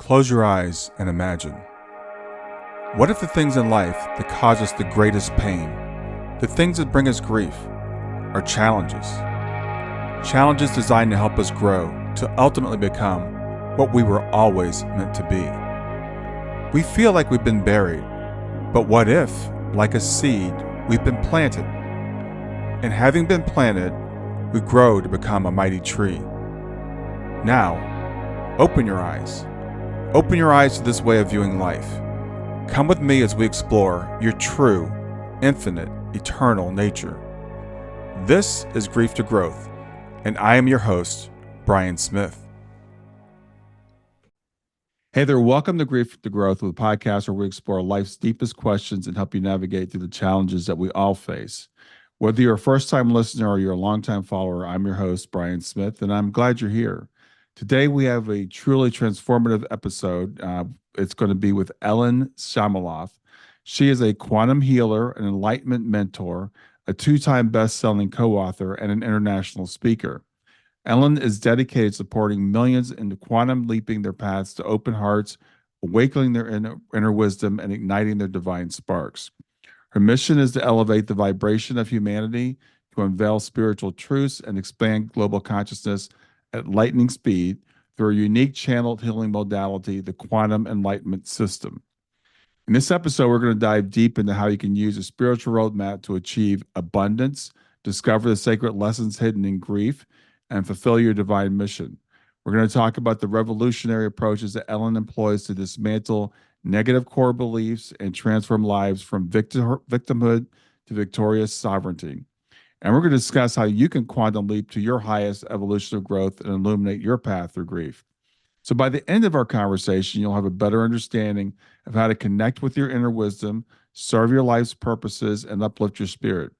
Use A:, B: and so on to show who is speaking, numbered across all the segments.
A: Close your eyes and imagine. What if the things in life that cause us the greatest pain, the things that bring us grief, are challenges? Challenges designed to help us grow, to ultimately become what we were always meant to be. We feel like we've been buried, but what if, like a seed, we've been planted? And having been planted, we grow to become a mighty tree. Now, open your eyes. Open your eyes to this way of viewing life. Come with me as we explore your true, infinite, eternal nature. This is Grief to Growth, and I am your host, Brian Smith. Hey there, welcome to Grief to Growth, with a podcast where we explore life's deepest questions and help you navigate through the challenges that we all face. Whether you're a first-time listener or you're a longtime follower, I'm your host, Brian Smith, and I'm glad you're here. Today, we have a truly transformative episode. It's going to be with Ellyn Shamalov. She is a quantum healer, an enlightenment mentor, a two-time best-selling co-author, and an international speaker. Ellyn is dedicated to supporting millions into quantum leaping their paths to open hearts, awakening their inner wisdom, and igniting their divine sparks. Her mission is to elevate the vibration of humanity, to unveil spiritual truths, and expand global consciousness at lightning speed through a unique channeled healing modality, the Quantum Enlightenment System. In this episode, we're going to dive deep into how you can use a spiritual roadmap to achieve abundance, discover the sacred lessons hidden in grief, and fulfill your divine mission. We're going to talk about the revolutionary approaches that Ellyn employs to dismantle negative core beliefs and transform lives from victimhood to victorious sovereignty. And we're going to discuss how you can quantum leap to your highest evolution of growth and illuminate your path through grief. So by the end of our conversation, you'll have a better understanding of how to connect with your inner wisdom, serve your life's purposes, and uplift your spirit.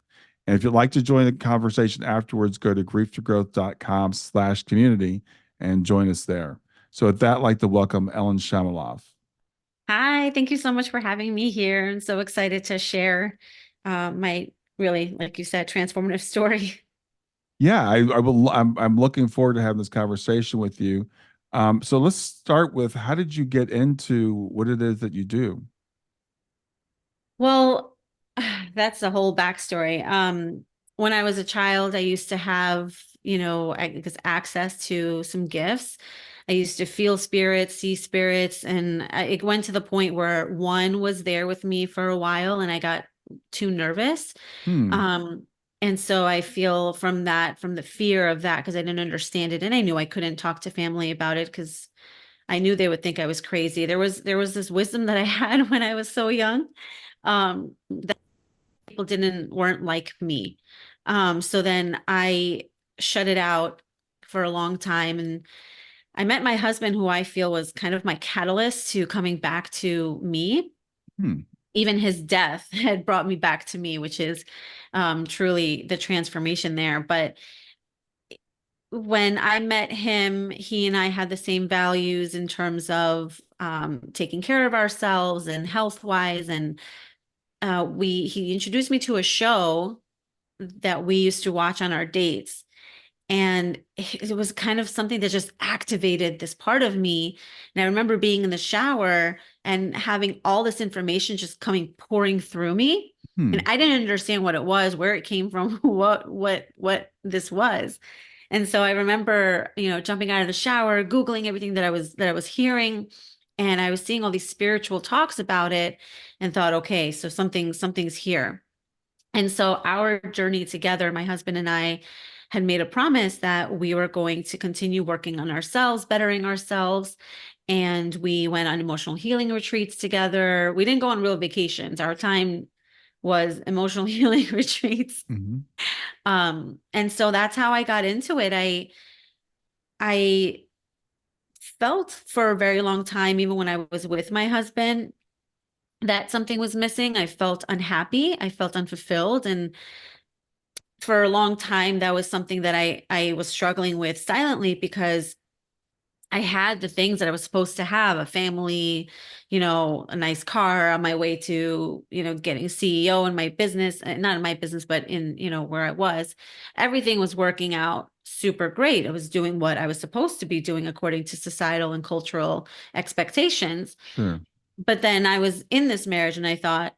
A: And if you'd like to join the conversation afterwards, go to grieftogrowth.com/community and join us there. So with that, I'd like to welcome Ellyn Shamalov.
B: Hi, thank you so much for having me here. I'm so excited to share my really, like you said, transformative story.
A: Yeah, I'm looking forward to having this conversation with you. So let's start with, how did you get into what it is that you do?
B: Well, that's the whole backstory. When I was a child, I used to have, I guess access to some gifts. I used to feel spirits, see spirits, and it went to the point where one was there with me for a while, and I got too nervous. Um, and so I feel from the fear of that, because I didn't understand it, and I knew I couldn't talk to family about it because I knew they would think I was crazy. There was this wisdom that I had when I was so young, that people weren't like me. So then I shut it out for a long time, and I met my husband, who I feel was kind of my catalyst to coming back to me.
A: Hmm.
B: Even his death had brought me back to me, which is truly the transformation there. But when I met him, he and I had the same values in terms of taking care of ourselves and health wise. And he introduced me to a show that we used to watch on our dates. And it was kind of something that just activated this part of me. And I remember being in the shower and having all this information just pouring through me. And I didn't understand what it was, where it came from, what this was. And so I remember, jumping out of the shower, Googling everything that I was hearing. And I was seeing all these spiritual talks about it and thought, okay, so something's here. And so our journey together, my husband and I, had made a promise that we were going to continue working on ourselves, bettering ourselves. And we went on emotional healing retreats together. We didn't go on real vacations. Our time was emotional healing retreats.
A: Mm-hmm.
B: And so that's how I got into it. I felt for a very long time, even when I was with my husband, that something was missing. I felt unhappy. I felt unfulfilled. And for a long time, that was something that I was struggling with silently, because I had the things that I was supposed to have, a family, a nice car, on my way to, getting CEO in my business, not in my business, but in, where I was. Everything was working out super great. I was doing what I was supposed to be doing according to societal and cultural expectations.
A: Sure.
B: But then I was in this marriage and I thought,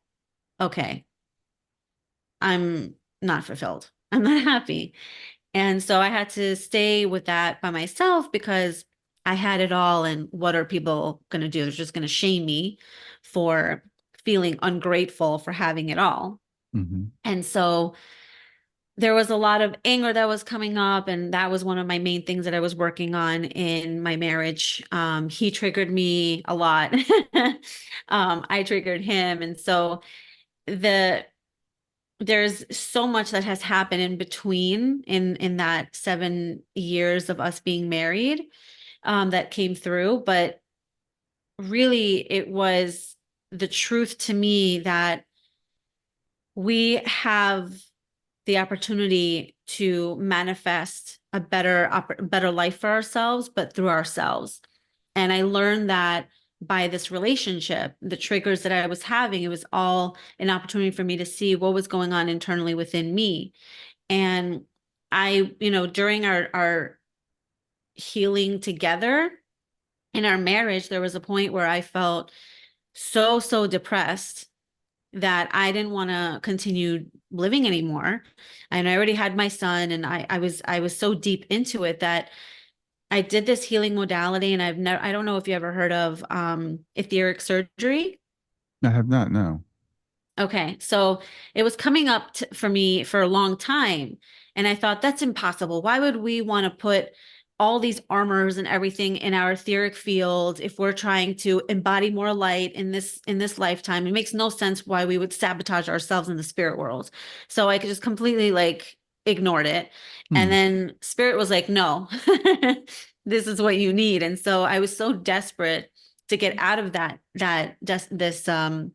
B: okay, I'm not fulfilled. I'm not happy. And so I had to stay with that by myself because I had it all. And what are people going to do? They're just going to shame me for feeling ungrateful for having it all.
A: Hmm.
B: And so there was a lot of anger that was coming up. And that was one of my main things that I was working on in my marriage. He triggered me a lot. I triggered him. And so the there's so much that has happened in between in that 7 years of us being married, that came through. But really, it was the truth to me that we have the opportunity to manifest a better life for ourselves, but through ourselves. And I learned that by this relationship, the triggers that I was having, it was all an opportunity for me to see what was going on internally within me. And during our healing together in our marriage, there was a point where I felt so depressed that I didn't want to continue living anymore. And I already had my son, and I was so deep into it that I did this healing modality. And I don't know if you ever heard of etheric surgery.
A: I have not. No.
B: Okay, so it was coming up for me for a long time. And I thought, that's impossible. Why would we want to put all these armors and everything in our etheric field if we're trying to embody more light in this lifetime? It makes no sense why we would sabotage ourselves in the spirit world. So I could just completely like ignored it. And
A: Hmm.
B: then spirit was like, no, this is what you need. And so I was so desperate to get out of that just this um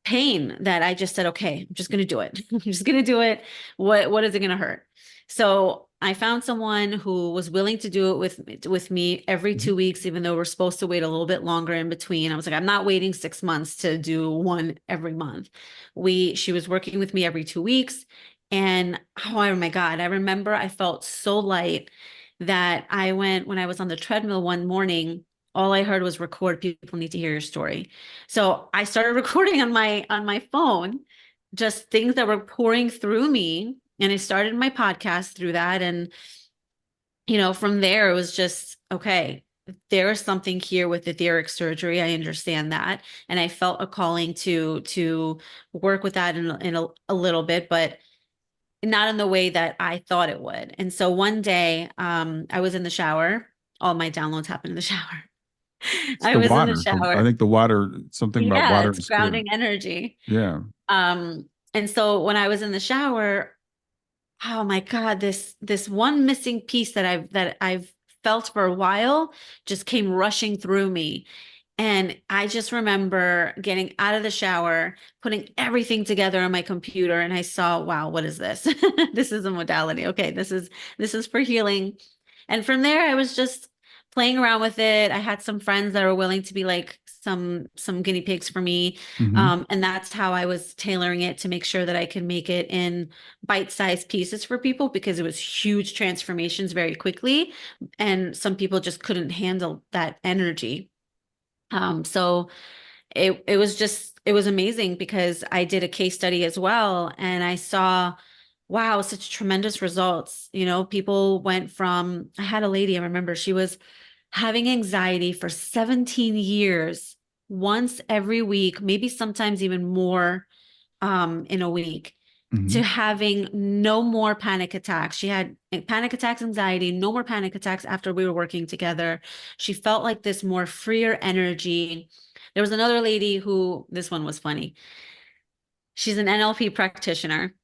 B: pain that I just said, okay, I'm just gonna do it. I'm just gonna do it. What is it gonna hurt? So I found someone who was willing to do it with me every
A: Mhm.
B: 2 weeks, even though we're supposed to wait a little bit longer in between. I was like, I'm not waiting 6 months to do one every month. She was working with me every 2 weeks. And oh my God, I remember I felt so light that when I was on the treadmill one morning, all I heard was record, people need to hear your story. So I started recording on my phone, just things that were pouring through me. And I started my podcast through that. And, from there, it was just, okay, there is something here with etheric surgery. I understand that. And I felt a calling to work with that in a little bit, but not in the way that I thought it would. And so one day, I was in the shower. All my downloads happened in the shower.
A: It's
B: I
A: the
B: was in the
A: water. I
B: shower.
A: think the water, something about
B: Yeah,
A: water
B: it's
A: and spirit.
B: grounding energy.
A: Yeah.
B: And so when I was in the shower, oh my God, this one missing piece that I've felt for a while just came rushing through me. And I just remember getting out of the shower, putting everything together on my computer, and I saw, wow, what is this? This is a modality. Okay, this is for healing. And from there, I was just playing around with it. I had some friends that were willing to be like some guinea pigs for me.
A: Hmm.
B: And that's how I was tailoring it to make sure that I could make it in bite-sized pieces for people because it was huge transformations very quickly. And some people just couldn't handle that energy. So it was amazing because I did a case study as well, and I saw, wow, such tremendous results. People went from, I had a lady, I remember she was having anxiety for 17 years, once every week, maybe sometimes even more, in a week, to
A: Hmm.
B: having no more panic attacks. She had panic attacks, anxiety, no more panic attacks after we were working together. She felt like this more freer energy. There was another lady who, this one was funny. She's an NLP practitioner,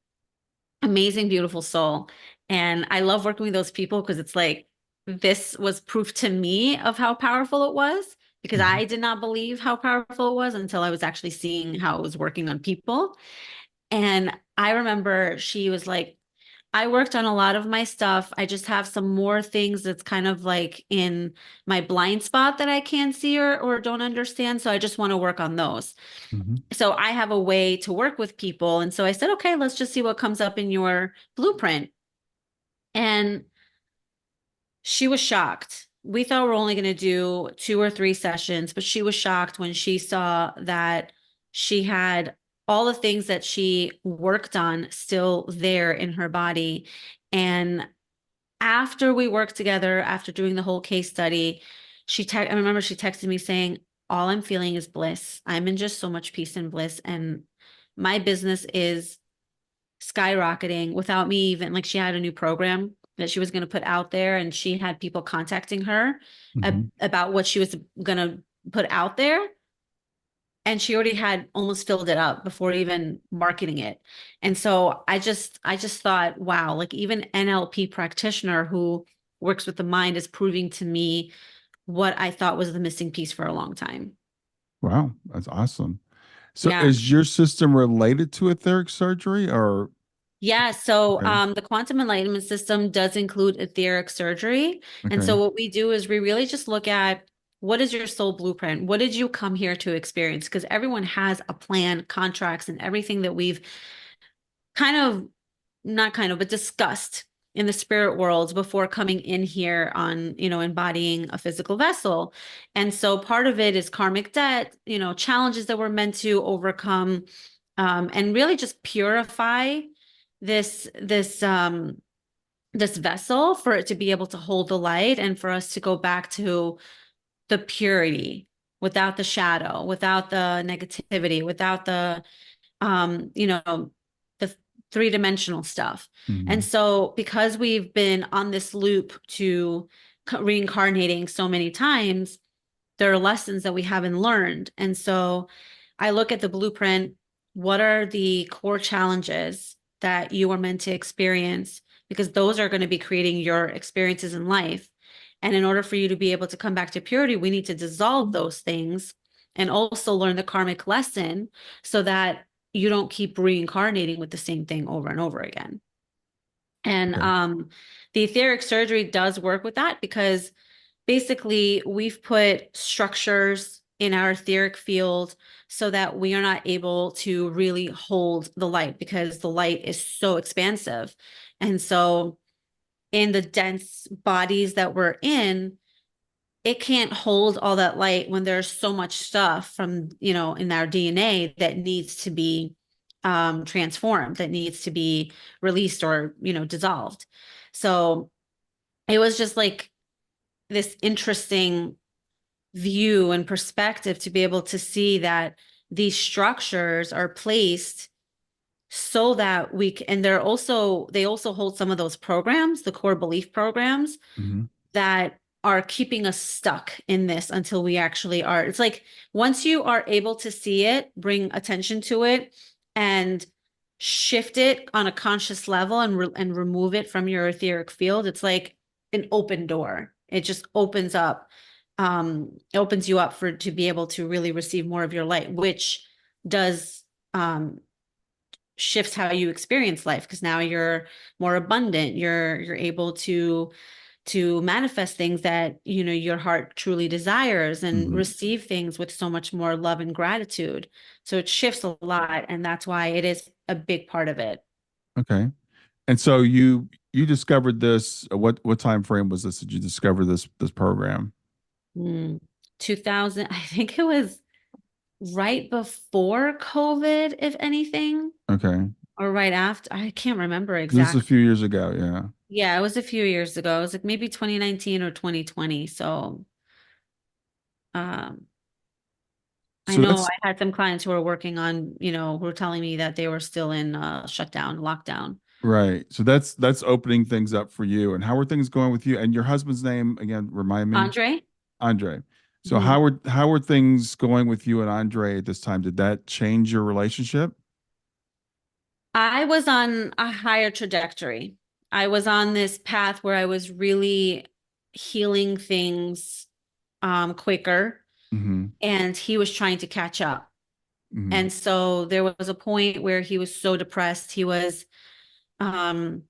B: amazing, beautiful soul. And I love working with those people because it's like, this was proof to me of how powerful it was because
A: Hmm.
B: I did not believe how powerful it was until I was actually seeing how it was working on people. And I remember she was like, I worked on a lot of my stuff. I just have some more things that's kind of like in my blind spot that I can't see or don't understand. So I just want to work on those.
A: Hmm.
B: So I have a way to work with people. And so I said, okay, let's just see what comes up in your blueprint. And she was shocked. We thought we are only going to do 2 or 3 sessions, but she was shocked when she saw that she had all the things that she worked on still there in her body. And after we worked together, after doing the whole case study, I remember she texted me saying, all I'm feeling is bliss. I'm in just so much peace and bliss. And my business is skyrocketing without me even, like, she had a new program that she was going to put out there, and she had people contacting her
A: Hmm.
B: about what she was going to put out there, and she already had almost filled it up before even marketing it. And so I just thought, wow, like, even NLP practitioner who works with the mind is proving to me what I thought was the missing piece for a long time.
A: Wow, that's awesome. So
B: Yeah.
A: is your system related to etheric surgery or
B: Yeah, so
A: okay,
B: the quantum enlightenment system does include etheric surgery. And
A: okay,
B: so what we do is we really just look at, what is your soul blueprint? What did you come here to experience? Because everyone has a plan, contracts, and everything that we've kind of, not kind of, but discussed in the spirit world before coming in here on, embodying a physical vessel. And so part of it is karmic debt, challenges that we're meant to overcome, and really just purify this vessel for it to be able to hold the light, and for us to go back to the purity, without the shadow, without the negativity, without the three-dimensional stuff. And
A: hmm,
B: so because we've been on this loop to reincarnating so many times, there are lessons that we haven't learned. And so I look at the blueprint. What are the core challenges that you are meant to experience? Because those are going to be creating your experiences in life. And in order for you to be able to come back to purity, we need to dissolve those things and also learn the karmic lesson so that you don't keep reincarnating with the same thing over and over again. And
A: okay,
B: the etheric surgery does work with that, because basically we've put structures in our etheric field so that we are not able to really hold the light, because the light is so expansive. And so in the dense bodies that we're in, it can't hold all that light when there's so much stuff from, in our DNA that needs to be transformed, that needs to be released or, dissolved. So it was just like this interesting view and perspective to be able to see that these structures are placed so that and they also hold some of those programs, the core belief programs
A: hmm,
B: that are keeping us stuck in this until we actually are. It's like, once you are able to see it, bring attention to it, and shift it on a conscious level, and remove it from your etheric field, it's like an open door. It just opens up, it opens you up for to be able to really receive more of your light, which does shifts how you experience life, because now you're more abundant. You're able to manifest things that your heart truly desires, and
A: hmm.
B: receive things with so much more love and gratitude. So it shifts a lot, and that's why it is a big part of it.
A: Okay. And so you discovered this. What time frame was this? Did you discover this program?
B: Mm. 2000, I think it was right before COVID, if anything,
A: Okay,
B: or right after. I can't remember
A: this is a
B: exactly.
A: few years ago. Yeah.
B: Yeah, it was a few years ago. It was like maybe 2019 or 2020. So um I
A: So
B: know
A: that's
B: I had some clients who were working on, who were telling me that they were still in shutdown, lockdown.
A: right. So that's opening things up for you. And how are things going with you? And your husband's name again? Remind me.
B: Andre?
A: Andre. So
B: Mhm.
A: how are things going with you and Andre at this time? Did that change your relationship?
B: I was on a higher trajectory. I was on this path where I was really healing things quicker,
A: Mm-hmm.
B: and he was trying to catch up.
A: Mm-hmm.
B: And so there was a point where he was so depressed. He was um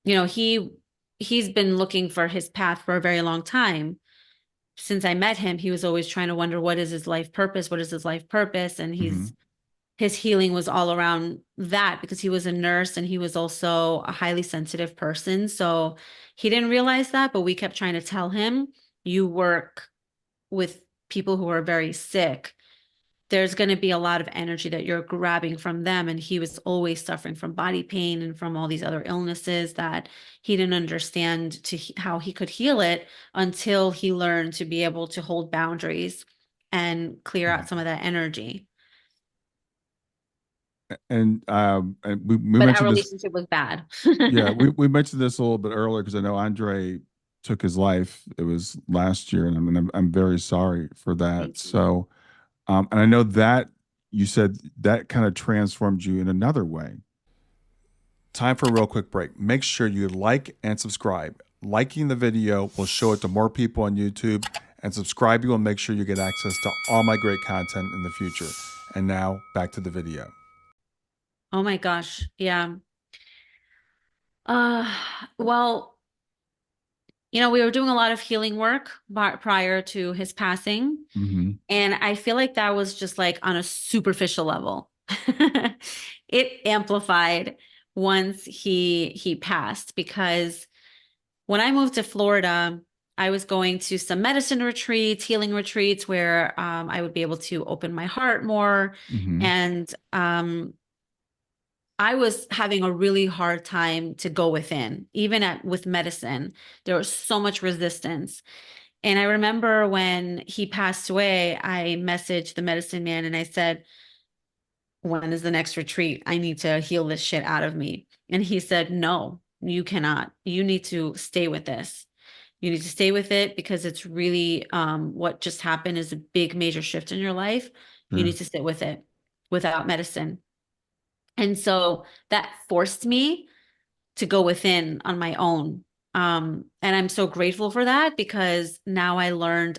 B: you know, he's been looking for his path for a very long time. Since I met him, he was always trying to wonder, what is his life purpose? What is his life purpose? And
A: Hmm.
B: his healing was all around that, because he was a nurse and he was also a highly sensitive person. So he didn't realize that, but we kept trying to tell him, you work with people who are very sick. There's going to be a lot of energy that you're grabbing from them. And he was always suffering from body pain and from all these other illnesses that he didn't understand how he could heal it until he learned to be able to hold boundaries and clear out some of that energy.
A: And we
B: But our
A: mentioned this.
B: relationship was bad.
A: Yeah, we mentioned this a little bit earlier because I know Andre took his life. It was last year, and I'm very sorry for that.
B: Thank you.
A: So, and I know that you said that kind of transformed you in another way. Time for a real quick break. Make sure you like and subscribe. Liking the video will show it to more people on YouTube, and subscribing will make sure you get access to all my great content in the future. And now back to the video.
B: Oh my gosh. Yeah. Uh, well, you know, we were doing a lot of healing work prior to his passing.
A: Hmm.
B: And I feel like that was just like on a superficial level. It amplified once he passed, because when I moved to Florida, I was going to some medicine retreats, healing retreats, where I would be able to open my heart more.
A: Hmm.
B: And I was having a really hard time to go within, even with medicine. There was so much resistance. And I remember when he passed away, I messaged the medicine man and I said, when is the next retreat? I need to heal this shit out of me. And he said, no, you cannot. You need to stay with this. You need to stay with it, because it's really what just happened is a big major shift in your life. You
A: Sure.
B: need to sit with it without medicine. And so that forced me to go within on my own. And I'm so grateful for that, because now I learned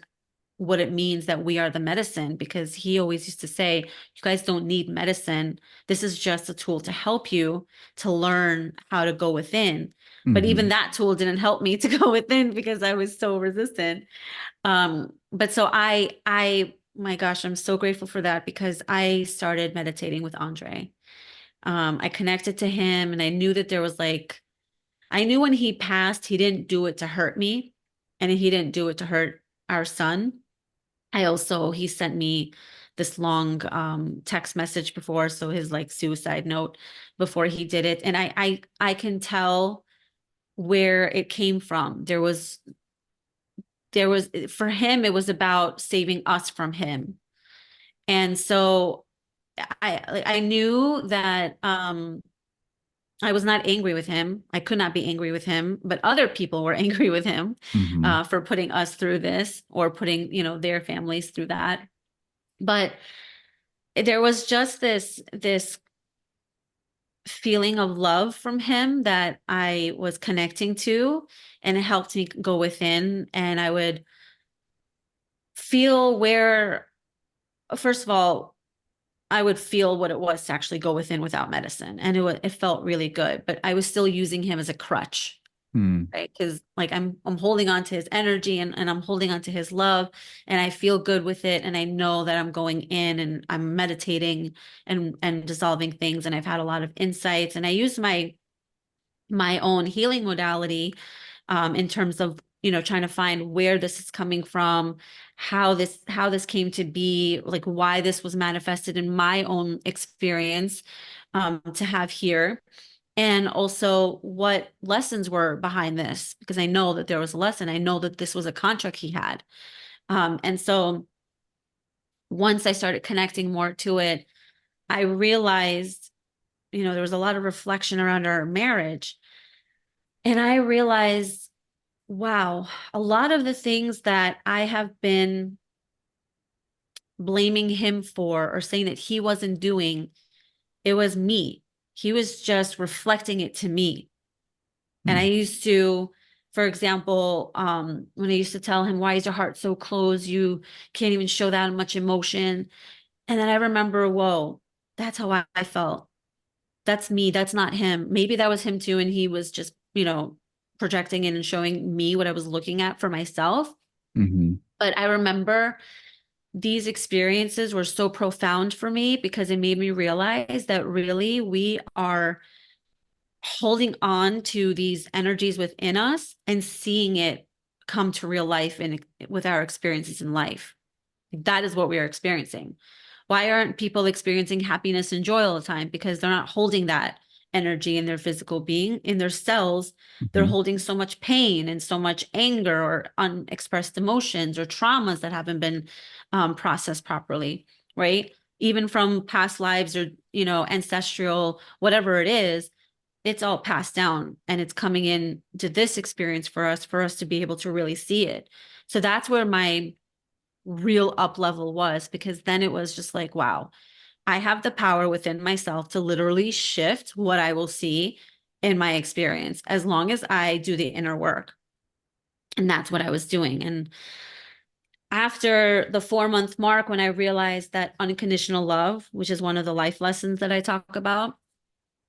B: what it means that we are the medicine, because he always used to say, you guys don't need medicine. This is just a tool to help you to learn how to go within. But even
A: Hmm.
B: that tool didn't help me to go within, because I was so resistant. But so my gosh, I'm so grateful for that, because I started meditating with Andre. I connected to him, and I knew that there was like, I knew when he passed, he didn't do it to hurt me, and he didn't do it to hurt our son. He sent me this long text message before, so his like suicide note before he did it. And I can tell where it came from. There was for him, it was about saving us from him. And so I knew that I was not angry with him. I could not be angry with him, but other people were angry with him
A: Hmm.
B: for putting us through this, or putting, you know, their families through that. But there was just this feeling of love from him that I was connecting to, and it helped me go within, and I would feel where, first of all, I would feel what it was to actually go within without medicine, and it felt really good, but I was still using him as a crutch.
A: Hmm.
B: Right, because like I'm holding on to his energy, and I'm holding on to his love, and I feel good with it, and I know that I'm going in and I'm meditating and dissolving things, and I've had a lot of insights, and I use my own healing modality in terms of, you know, trying to find where this is coming from, how this came to be, like why this was manifested in my own experience to have here, and also what lessons were behind this, because I know that there was a lesson. I know that this was a contract he had. And so once I started connecting more to it, I realized, you know, there was a lot of reflection around our marriage. And I realized, wow, a lot of the things that I have been blaming him for, or saying that he wasn't doing, it was me. He was just reflecting it to me. And I
A: Hmm.
B: used to, for example, when I used to tell him, why is your heart so closed? You can't even show that much emotion. And then I remember, whoa, that's how I felt. That's me. That's not him. Maybe that was him too. And he was just you know, projecting in and showing me what I was looking at for myself.
A: Hmm.
B: But I remember these experiences were so profound for me because it made me realize that really we are holding on to these energies within us and seeing it come to real life in with our experiences in life. That is what we are experiencing. Why aren't people experiencing happiness and joy all the time? Because they're not holding that energy in their physical being, in their cells. They're
A: Hmm.
B: holding so much pain and so much anger or unexpressed emotions or traumas that haven't been processed properly, right? Even from past lives or, ancestral, whatever it is, it's all passed down and it's coming in to this experience for us to be able to really see it. So that's where my real up level was, because then it was just like, wow, I have the power within myself to literally shift what I will see in my experience as long as I do the inner work. And that's what I was doing. And after the 4 month mark, when I realized that unconditional love, which is one of the life lessons that I talk about,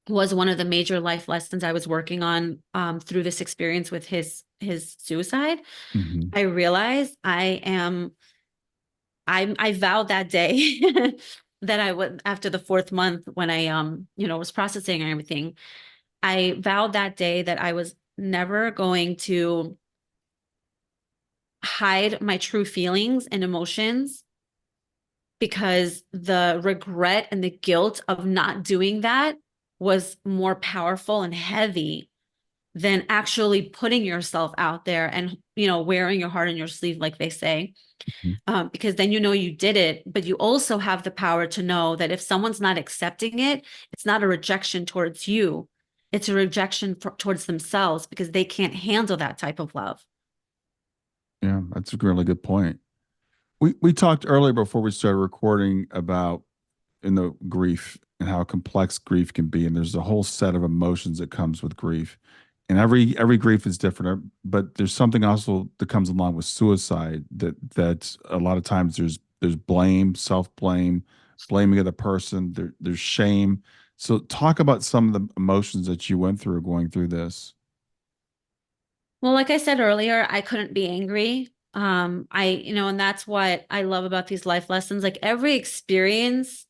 B: was one of the major life lessons I was working on through this experience with his suicide,
A: Hmm.
B: I realized I vowed that day that I would, after the 4th month when I was processing and everything, I vowed that day that I was never going to hide my true feelings and emotions, because the regret and the guilt of not doing that was more powerful and heavy than actually putting yourself out there and wearing your heart on your sleeve, like they say. Because then you did it, but you also have the power to know that if someone's not accepting it, it's not a rejection towards you, it's a rejection towards themselves, because they can't handle that type of love.
A: Yeah, that's a really good point. We talked earlier before we started recording about grief and how complex grief can be, and there's a whole set of emotions that comes with grief, and every grief is different. But there's something also that comes along with suicide that a lot of times there's blame, self blame, blaming of the person. There's shame. So talk about some of the emotions that you went through going through this.
B: Well, like I said earlier, I couldn't be angry. And that's what I love about these life lessons. Like every experience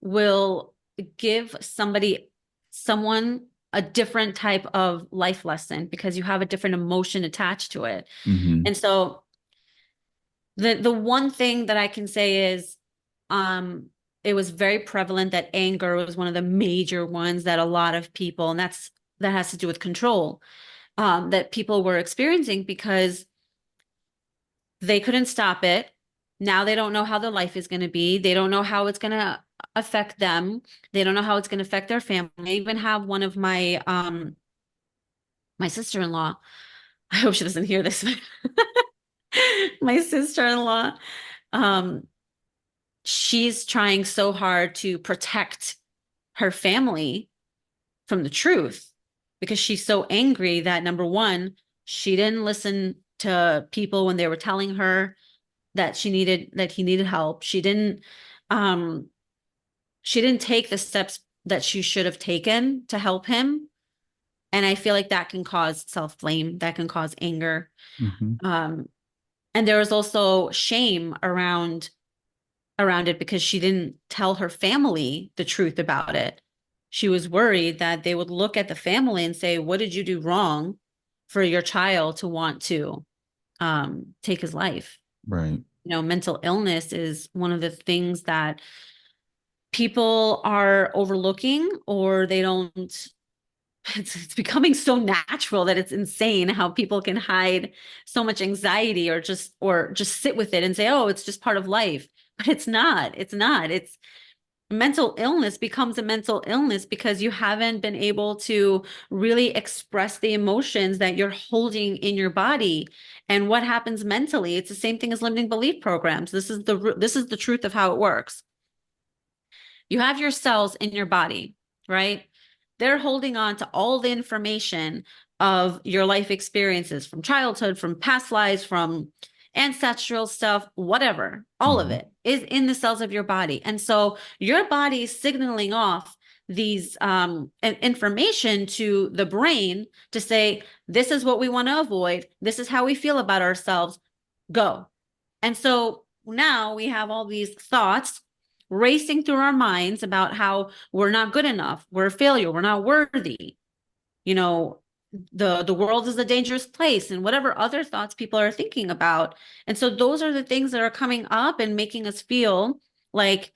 B: will give someone a different type of life lesson, because you have a different emotion attached to it.
A: Hmm.
B: And so the one thing that I can say is um it was very prevalent that anger was one of the major ones that a lot of people, and that has to do with control, that people were experiencing because they couldn't stop it. Now they don't know how their life is going to be. They don't know how it's going to affect them. They don't know how it's going to affect their family. I even have one of my sister-in-law. I hope she doesn't hear this. My sister-in-law, um, she's trying so hard to protect her family from the truth, because she's so angry that, number one, she didn't listen to people when they were telling her that he needed help. Um she didn't take the steps that she should have taken to help him. And I feel like that can cause self-blame, that can cause anger.
A: Hmm.
B: Um and there was also shame around it, because she didn't tell her family the truth about it. She was worried that they would look at the family and say, "What did you do wrong for your child to want to take his life?"
A: Right.
B: Mental illness is one of the things that people are overlooking, or they don't. It's becoming so natural that it's insane how people can hide so much anxiety, or just sit with it and say, "Oh, it's just part of life." But it's not. It's not. It's mental illness becomes a mental illness because you haven't been able to really express the emotions that you're holding in your body. And what happens mentally, it's the same thing as limiting belief programs. This is the truth of how it works. You have your cells in your body, right? They're holding on to all the information of your life experiences from childhood, from past lives, from ancestral stuff, whatever, all of
A: Hmm.
B: it is in the cells of your body. And so your body is signaling off these information to the brain to say, this is what we want to avoid. This is how we feel about ourselves. Go. And so now we have all these thoughts racing through our minds about how we're not good enough, we're a failure, we're not worthy. You know, the world is a dangerous place, and whatever other thoughts people are thinking about. And so those are the things that are coming up and making us feel like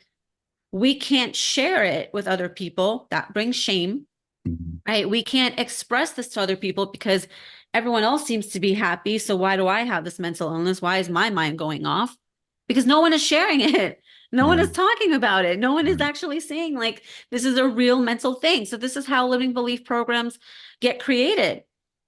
B: we can't share it with other people. That brings shame,
A: Mhm.
B: right? We can't express this to other people because everyone else seems to be happy. So why do I have this mental illness? Why is my mind going off? Because no one is sharing it. No one
A: Yeah.
B: is talking about it. No one is
A: Right.
B: actually saying, like, this is a real mental thing. So this is how limiting belief programs get created,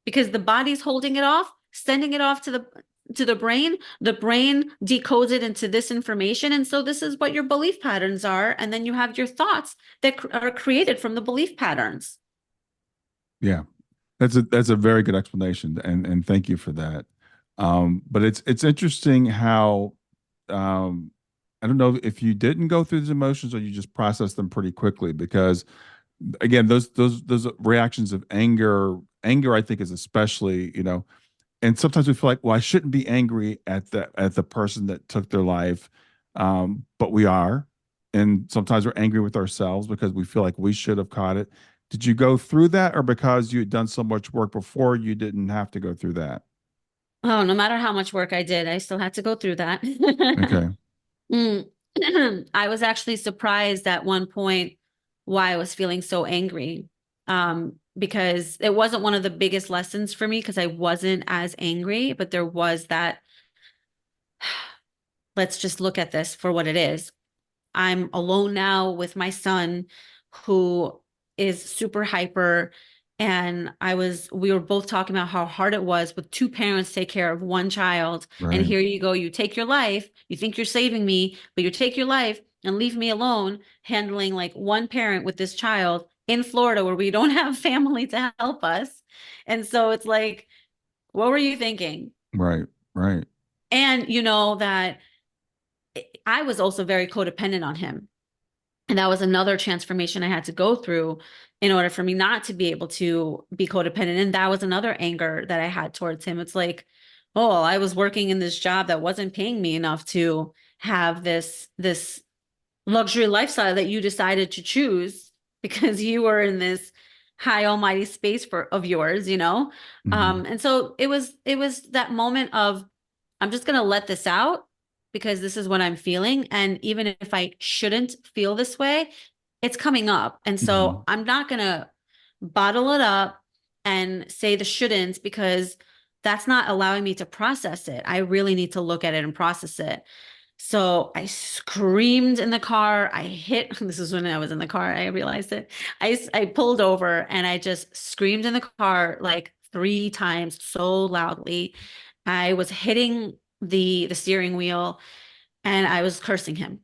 B: because the body's holding it off, sending it off to the brain decodes it into this information. And so this is what your belief patterns are. And then you have your thoughts that are created from the belief patterns.
A: Yeah. That's a very good explanation, and thank you for that. But it's interesting how I don't know if you didn't go through these emotions or you just processed them pretty quickly, because again, those reactions of anger I think is especially, and sometimes we feel like, well, I shouldn't be angry at the person that took their life, but we are, and sometimes we're angry with ourselves because we feel like we should have caught it. Did you go through that, or because you had done so much work before, you didn't have to go through that?
B: Oh, no matter how much work I did, I still had to go through that.
A: Okay.
B: Mm. I was actually surprised at one point why I was feeling so angry. Because it wasn't one of the biggest lessons for me because I wasn't as angry, but there was that, let's just look at this for what it is. I'm alone now with my son who is super hyper. And we were both talking about how hard it was with two parents to take care of one child. And
A: Right.
B: here you go, you take your life, you think you're saving me, but you take your life and leave me alone handling like one parent with this child in Florida where we don't have family to help us. And so it's like, what were you thinking?
A: Right. Right.
B: And you know that I was also very codependent on him. And that was another transformation I had to go through in order for me not to be able to be codependent. And that was another anger that I had towards him. It's like, oh, I was working in this job that wasn't paying me enough to have this luxury lifestyle that you decided to choose because you were in this high almighty space of yours, you know?
A: Hmm.
B: And so it was that moment of, I'm just going to let this out because this is what I'm feeling. And even if I shouldn't feel this way, it's coming up. And so
A: Hmm.
B: I'm not going to bottle it up and say the shouldn'ts because that's not allowing me to process it. I really need to look at it and process it. So I screamed in the car. I hit, this is when I was in the car, I realized it. I pulled over and I just screamed in the car like 3 times so loudly. I was hitting the steering wheel and I was cursing him.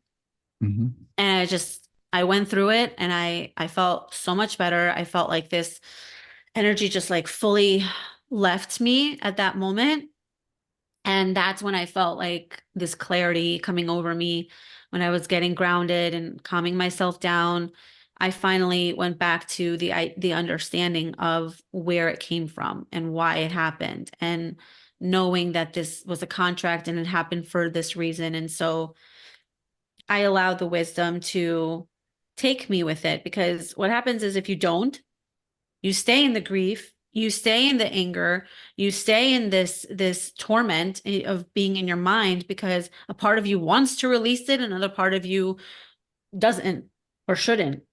A: Hmm.
B: And I went through it and I felt so much better. I felt like this energy just like fully left me at that moment. And that's when I felt like this clarity coming over me when I was getting grounded and calming myself down. I finally went back to the understanding of where it came from and why it happened, and knowing that this was a contract and it happened for this reason. And so I allowed the wisdom to take me with it, because what happens is if you don't, you stay in the grief, you stay in the anger, you stay in this torment of being in your mind because a part of you wants to release it, another part of you doesn't or shouldn't,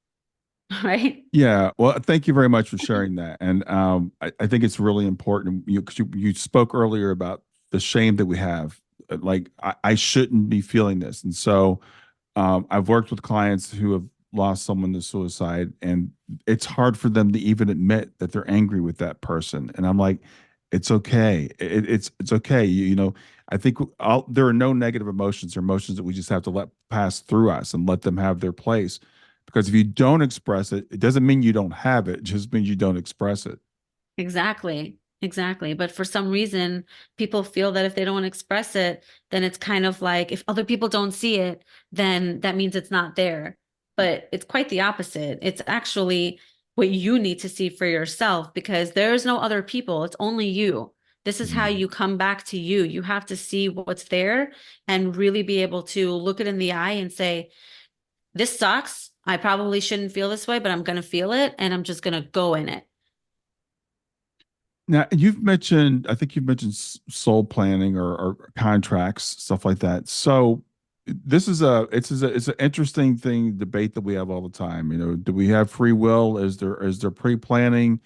B: right?
A: Yeah, well, thank you very much for sharing that, and I think it's really important. 'Cause you spoke earlier about the shame that we have. Like I shouldn't be feeling this, and so I've worked with clients who have lost someone to suicide, and it's hard for them to even admit that they're angry with that person. And I'm like, it's okay. It's okay. I think there are no negative emotions or emotions that we just have to let pass through us and let them have their place. Because if you don't express it, it doesn't mean you don't have it. It just means you don't express it.
B: Exactly. Exactly. But for some reason, people feel that if they don't express it, then it's kind of like if other people don't see it, then that means it's not there. but it's quite the opposite. It's actually what you need to see for yourself because there's no other people. It's only you. This is how
A: Mhm.
B: you come back to you. You have to see what's there and really be able to look it in the eye and say, this sucks. I probably shouldn't feel this way, but I'm going to feel it and I'm just going to go in it.
A: Now, you've mentioned, I think you've mentioned soul planning or contracts, stuff like that. So this is it's an interesting thing debate that we have all the time. You know, do we have free will? Is there pre-planning?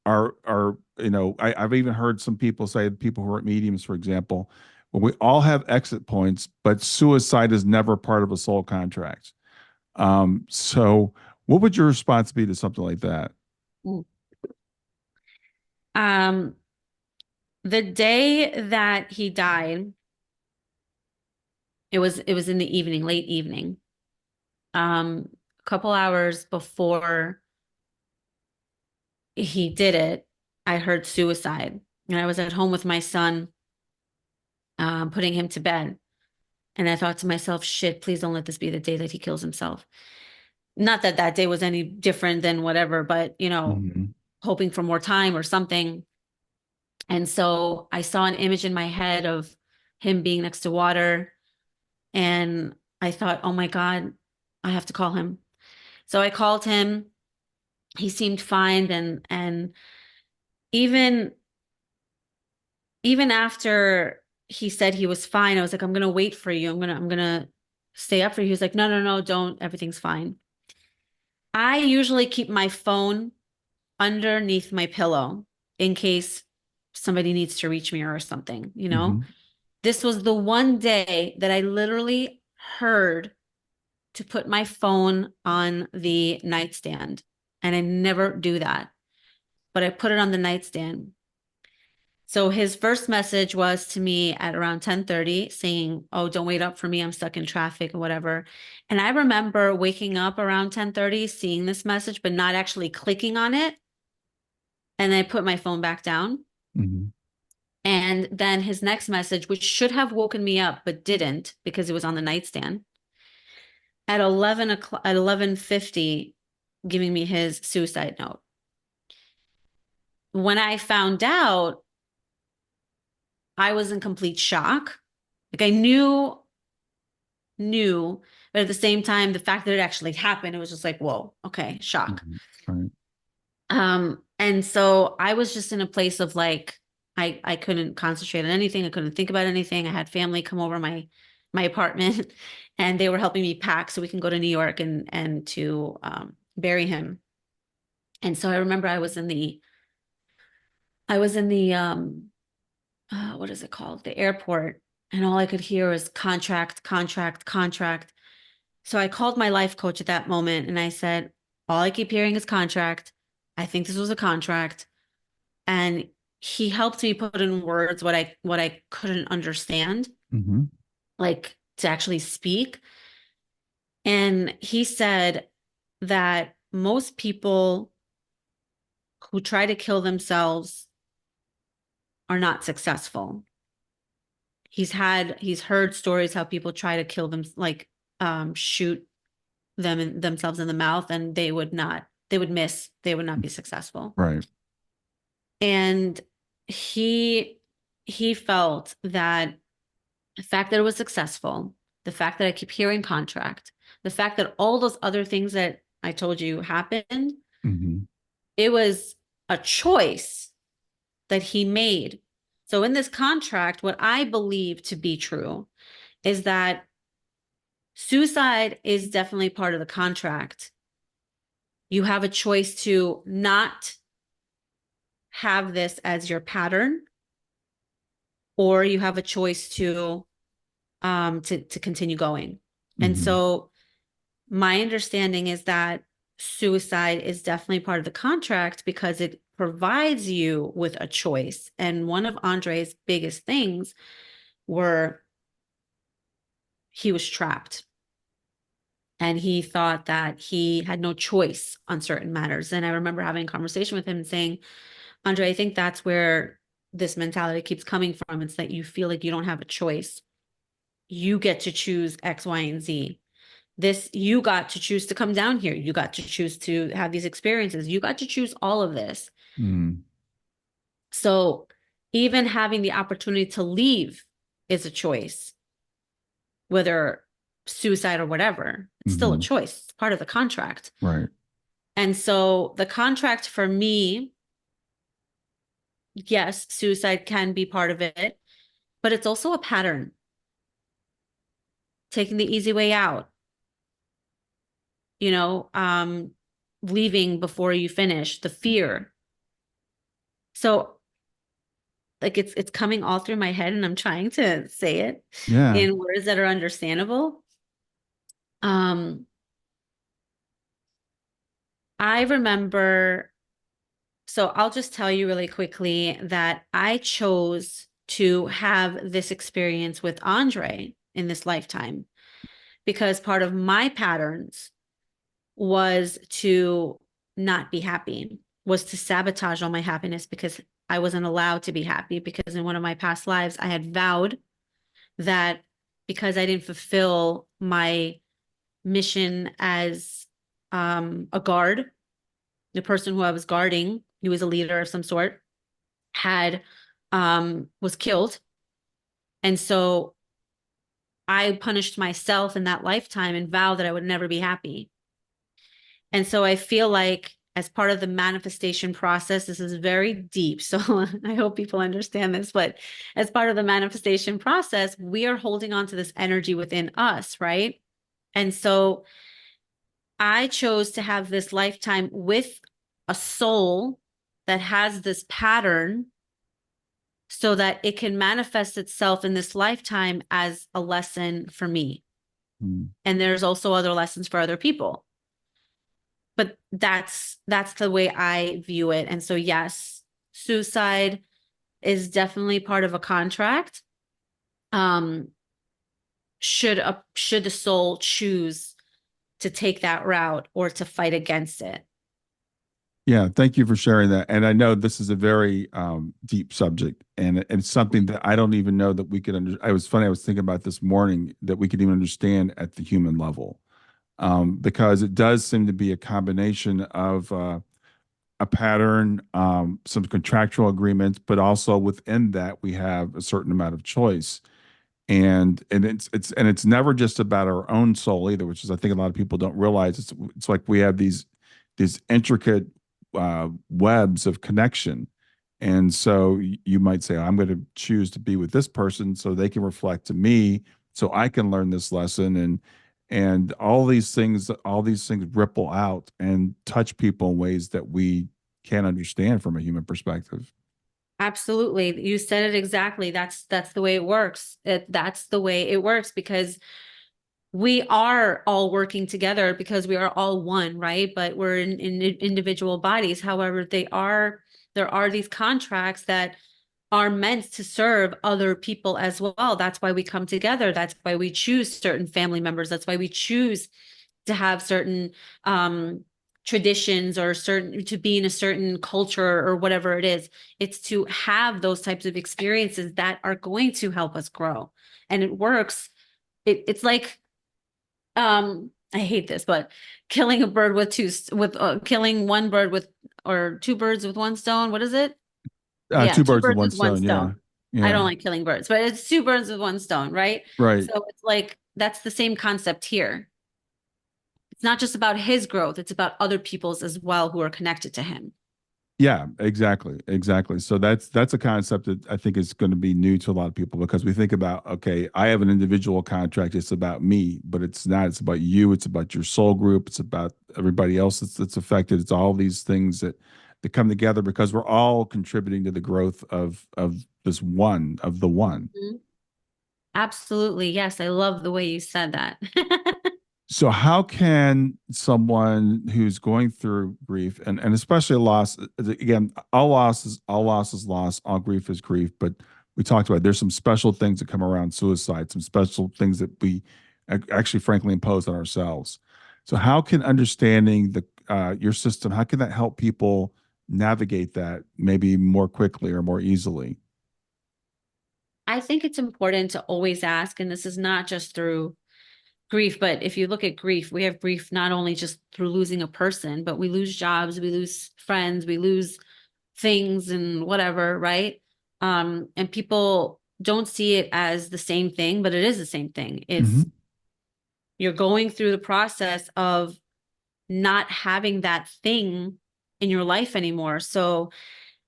A: I've even heard some people say, people who are mediums, for example, well, we all have exit points, but suicide is never part of a soul contract. So what would your response be to something like that?
B: Mm. Um, the day that he died, it was in the evening, late evening. A couple hours before he did it, I heard suicide. And I was at home with my son, putting him to bed. And I thought to myself, shit, please don't let this be the day that he kills himself. Not that that day was any different than whatever, but,
A: Mhm.
B: hoping for more time or something. And so I saw an image in my head of him being next to water. And I thought, oh my God, I have to call him. So I called him. He seemed fine. And even even after he said he was fine, I was like, I'm gonna wait for you. I'm gonna stay up for you. He was like, no, no, no, don't. Everything's fine. I usually keep my phone underneath my pillow in case somebody needs to reach me or something, you know?
A: Mhm.
B: This was the one day that I literally heard to put my phone on the nightstand. And I never do that, but I put it on the nightstand. So his first message was to me at around 10:30 saying, "Oh, don't wait up for me. I'm stuck in traffic or whatever." And I remember waking up around 10:30, seeing this message, but not actually clicking on it. And I put my phone back down.
A: Mhm.
B: And then his next message, which should have woken me up, but didn't because it was on the nightstand, at 11 o'clock, at 11:50, giving me his suicide note. When I found out, I was in complete shock. Like I knew, but at the same time, the fact that it actually happened, it was just like, whoa, okay, shock.
A: Mhm. Right.
B: And so I was just in a place of like, I couldn't concentrate on anything. I couldn't think about anything. I had family come over my apartment and they were helping me pack so we can go to New York and to bury him. And so I remember I was in the what is it called? The airport. And all I could hear was contract, contract, contract. So I called my life coach at that moment and I said, all I keep hearing is contract. I think this was a contract. And he helped me put in words what I couldn't understand,
A: Mhm.
B: like to actually speak. And he said that most people who try to kill themselves are not successful. He's heard stories how people try to kill them, like shoot themselves in the mouth and they would miss, they would not be successful.
A: Right.
B: And he he felt that the fact that it was successful, the fact that I keep hearing contract, the fact that all those other things that I told you happened,
A: Mhm.
B: it was a choice that he made. So in this contract, what I believe to be true is that suicide is definitely part of the contract. You have a choice to not have this as your pattern, or you have a choice to continue going. And
A: Mhm.
B: so my understanding is that suicide is definitely part of the contract because it provides you with a choice. And one of Andre's biggest things were he was trapped and he thought that he had no choice on certain matters. And I remember having a conversation with him and saying, Andre, I think that's where this mentality keeps coming from. It's that you feel like you don't have a choice. You get to choose X, Y, and Z. This, you got to choose to come down here. You got to choose to have these experiences. You got to choose all of this.
A: Mm.
B: So even having the opportunity to leave is a choice, whether suicide or whatever. It's still a
A: Hmm.
B: choice. It's part of the contract.
A: Right.
B: And so the contract for me, yes, suicide can be part of it, but it's also a pattern. Taking the easy way out, you know, leaving before you finish, the fear. So like it's coming all through my head and I'm trying to say it
A: Yeah.
B: in words that are understandable. Um, I remember, so I'll just tell you really quickly that I chose to have this experience with Andre in this lifetime because part of my patterns was to not be happy, was to sabotage all my happiness because I wasn't allowed to be happy because in one of my past lives, I had vowed that because I didn't fulfill my mission as a guard, the person who I was guarding, who was a leader of some sort, had was killed. And so I punished myself in that lifetime and vowed that I would never be happy. And so I feel like as part of the manifestation process, this is very deep. So I hope people understand this, but as part of the manifestation process, we are holding on to this energy within us, right? And so I chose to have this lifetime with a soul that has this pattern so that it can manifest itself in this lifetime as a lesson for me.
A: Mm.
B: And there's also other lessons for other people. But that's the way I view it. And so yes, suicide is definitely part of a contract. Um, should the soul choose to take that route or to fight against it?
A: Yeah, thank you for sharing that. And I know this is a very deep subject, and it's something that I don't even know that we could under. I was funny. I was thinking about this morning that we could even understand at the human level, because it does seem to be a combination of a pattern, some contractual agreements, but also within that we have a certain amount of choice. And it's never just about our own soul either, which is I think a lot of people don't realize. It's like we have these intricate webs of connection, and so you might say, I'm going to choose to be with this person so they can reflect to me, so I can learn this lesson, and all these things ripple out and touch people in ways that we can't understand from a human perspective.
B: Absolutely. You said it exactly. That's the way it works. That's the way it works because we are all working together because we are all one, right? But we're in individual bodies. However, there are these contracts that are meant to serve other people as well. That's why we come together. That's why we choose certain family members. That's why we choose to have certain traditions or certain to be in a certain culture or whatever it is. It's to have those types of experiences that are going to help us grow. And it works. It's like I hate this, but killing a bird with killing one bird with or two birds with one stone. What is it? Yeah,
A: Two
B: two
A: birds with
B: birds
A: one
B: with one
A: stone. Yeah,
B: stone. I
A: yeah,
B: don't like killing birds, but it's two birds with one stone, right?
A: right.
B: So it's like that's the same concept here. It's not just about his growth, it's about other people's as well who are connected to him.
A: Yeah, exactly, exactly. So that's a concept that I think is going to be new to a lot of people because we think about, okay, I have an individual contract, it's about me, but it's not. It's about you. It's about your soul group. It's about everybody else that's affected. It's all these things that come together because we're all contributing to the growth of this one of the one.
B: Mhm. Absolutely. Yes, I love the way you said that.
A: So how can someone who's going through grief and especially loss, again, all loss is loss, all grief is grief, but we talked about there's some special things that come around suicide, some special things that we actually frankly impose on ourselves. So how can understanding the your system, how can that help people navigate that maybe more quickly or more easily?
B: I think it's important to always ask, and this is not just through grief. But if you look at grief, we have grief not only just through losing a person, but we lose jobs, we lose friends, we lose things and whatever, right? And people don't see it as the same thing, but it is the same thing. It's
A: Hmm.
B: you're going through the process of not having that thing in your life anymore. So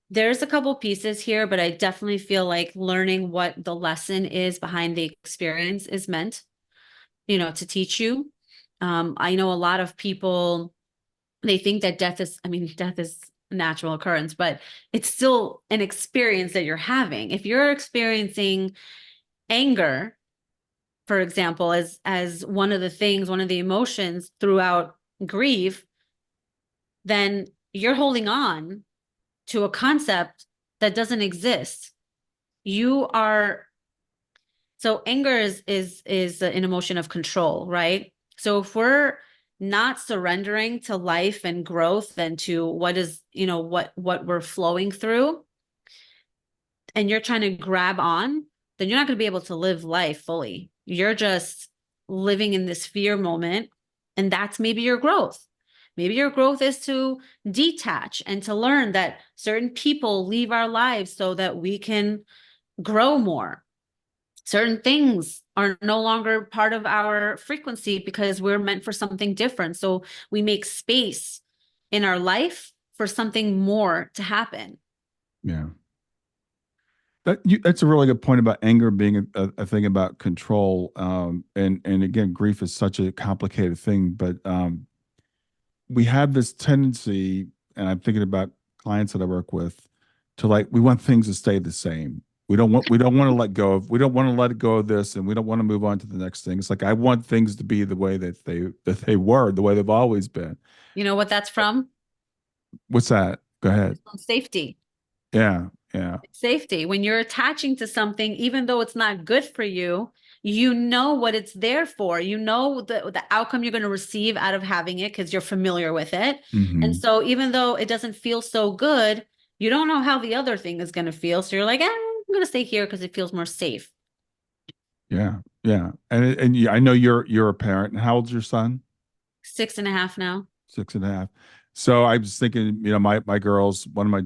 B: there's a couple pieces here, but I definitely feel like learning what the lesson is behind the experience is meant, to teach you. I know a lot of people, they think that death is a natural occurrence, but it's still an experience that you're having. If you're experiencing anger, for example, as one of the things, one of the emotions throughout grief, then you're holding on to a concept that doesn't exist. You are So anger is an emotion of control, right? So if we're not surrendering to life and growth and to what is, what we're flowing through, and you're trying to grab on, then you're not going to be able to live life fully. You're just living in this fear moment, and that's maybe your growth. Maybe your growth is to detach and to learn that certain people leave our lives so that we can grow more. Certain things are no longer part of our frequency because we're meant for something different. So we make space in our life for something more to happen.
A: Yeah. That's a really good point about anger being a thing about control. And again, grief is such a complicated thing, but we have this tendency, and I'm thinking about clients that I work with, to like we want things to stay the same. We don't want to let go of we don't want to let go of this, and we don't want to move on to the next thing. It's like I want things to be the way that they were, the way they've always been.
B: You know what that's from?
A: What's that? Go ahead.
B: It's from safety.
A: Yeah, yeah.
B: Safety. When you're attaching to something, even though it's not good for you, you know what it's there for. You know the outcome you're going to receive out of having it because you're familiar with it. And
A: Hmm.
B: so even though it doesn't feel so good, you don't know how the other thing is going to feel. So you're like, I'm going to stay here because it feels more safe.
A: Yeah, yeah. And I know you're a parent. And how old's your son?
B: 6.5 now.
A: 6.5. So I was thinking, my girls, one of my